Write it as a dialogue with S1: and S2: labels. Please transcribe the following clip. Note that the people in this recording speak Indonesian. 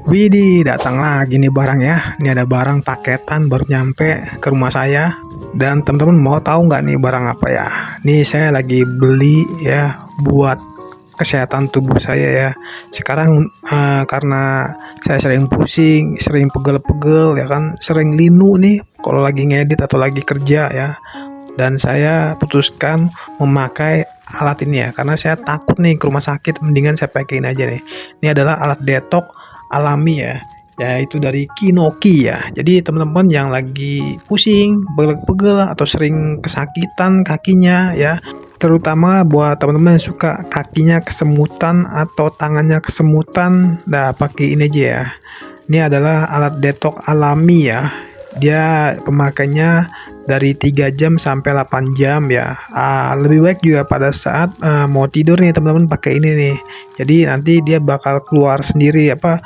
S1: Widih, datang lagi nih barang ya. Ini ada barang paketan baru nyampe ke rumah saya. Dan teman-teman mau tahu nggak nih barang apa ya? Nih saya lagi beli ya buat kesehatan tubuh saya ya. Sekarang karena saya sering pusing, sering pegel-pegel ya kan, sering linu nih kalau lagi ngedit atau lagi kerja ya. Dan saya putuskan memakai alat ini ya karena saya takut nih ke rumah sakit, mendingan saya pakai ini aja nih. Ini adalah alat detok alami ya, yaitu dari Kinoki ya. Jadi teman-teman yang lagi pusing, pegel-pegel atau sering kesakitan kakinya ya, terutama buat teman-teman yang suka kakinya kesemutan atau tangannya kesemutan, nah pakai ini aja ya. Ini adalah alat detok alami ya. Dia pemakainya dari 3 jam sampai 8 jam ya. Lebih baik juga pada saat mau tidur nih teman-teman pakai ini nih. Jadi nanti dia bakal keluar sendiri apa